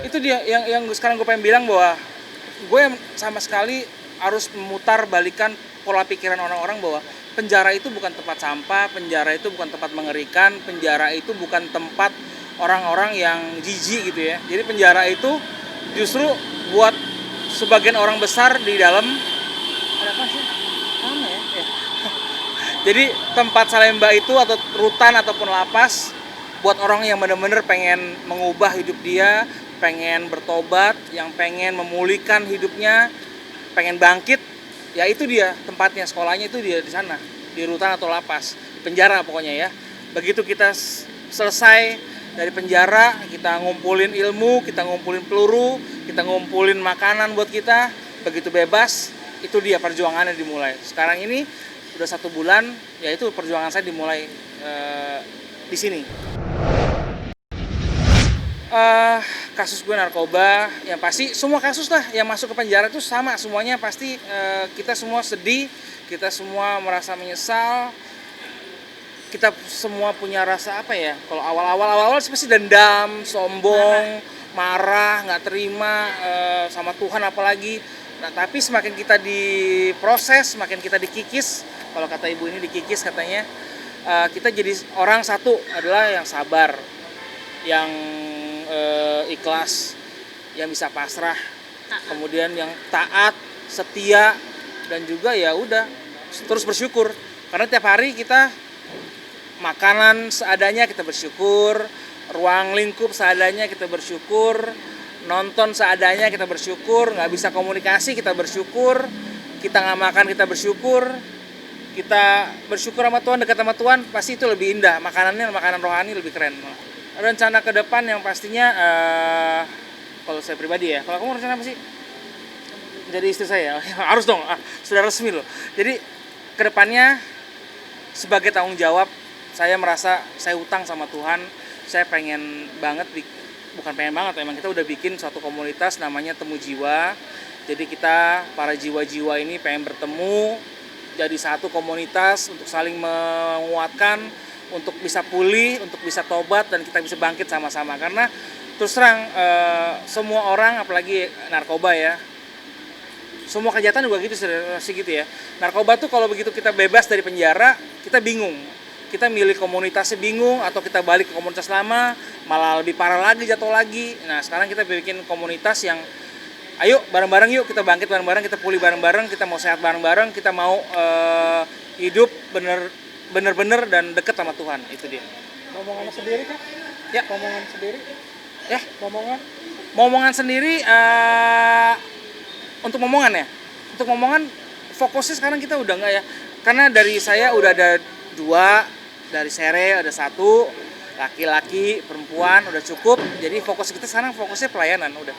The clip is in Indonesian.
Itu dia yang sekarang gue pengen bilang, bahwa gue sama sekali harus memutar balikan pola pikiran orang-orang bahwa penjara itu bukan tempat sampah, penjara itu bukan tempat mengerikan, penjara itu bukan tempat orang-orang yang jijik gitu ya. Jadi penjara itu justru buat sebagian orang besar di dalam, ada apa sih? Mana ya? Jadi tempat Salemba itu atau rutan ataupun lapas buat orang yang benar-benar pengen mengubah hidup dia, pengen bertobat, yang pengen memulihkan hidupnya, pengen bangkit, ya itu dia tempatnya, sekolahnya itu dia di sana, di rutan atau lapas, penjara pokoknya ya. Begitu kita selesai dari penjara, kita ngumpulin ilmu, kita ngumpulin peluru, kita ngumpulin makanan buat kita, begitu bebas, itu dia perjuangannya dimulai. Sekarang ini udah 1 bulan, ya itu perjuangan saya dimulai di sini. Kasus gue narkoba, yang pasti semua kasus lah yang masuk ke penjara itu sama semuanya, pasti kita semua sedih, kita semua merasa menyesal, kita semua punya rasa apa ya, kalau awal-awal pasti dendam, sombong, marah, nggak terima sama Tuhan apalagi. Nah tapi semakin kita diproses, semakin kita dikikis, kalau kata ibu ini dikikis katanya, kita jadi orang satu adalah yang sabar, yang ikhlas, yang bisa pasrah, kemudian yang taat, setia, dan juga ya udah terus bersyukur. Karena tiap hari kita makanan seadanya kita bersyukur, ruang lingkup seadanya kita bersyukur, nonton seadanya kita bersyukur, nggak bisa komunikasi kita bersyukur, kita nggak makan kita bersyukur, kita bersyukur sama Tuhan, dekat sama Tuhan, pasti itu lebih indah. Makanannya makanan rohani lebih keren. Rencana ke depan yang pastinya kalau saya pribadi ya, kalau kamu rencana apa sih? Jadi istri saya harus dong, sudah resmi loh. Jadi ke depannya sebagai tanggung jawab, saya merasa saya hutang sama Tuhan. Saya pengen banget, bukan pengen banget, emang kita udah bikin suatu komunitas namanya Temu Jiwa. Jadi kita para jiwa-jiwa ini pengen bertemu jadi satu komunitas untuk saling menguatkan, untuk bisa pulih, untuk bisa tobat, dan kita bisa bangkit sama-sama. Karena terus terang semua orang, apalagi narkoba ya, semua kejahatan juga gitu sih gitu ya. Narkoba tuh kalau begitu kita bebas dari penjara, kita bingung, kita milih komunitasnya bingung, atau kita balik ke komunitas lama malah lebih parah lagi, jatuh lagi. Nah sekarang kita bikin komunitas yang ayo bareng-bareng, yuk kita bangkit bareng-bareng, kita pulih bareng-bareng, kita mau sehat bareng-bareng, kita mau hidup bener-bener dan deket sama Tuhan. Itu dia. Momongan sendiri kan? Ya. Momongan sendiri? Ya. Momongan Sendiri untuk momongan ya. Untuk momongan fokusnya sekarang kita udah enggak ya. Karena dari saya udah ada 2, dari Sere ada 1, laki-laki, perempuan udah cukup. Jadi fokus kita sekarang fokusnya pelayanan udah.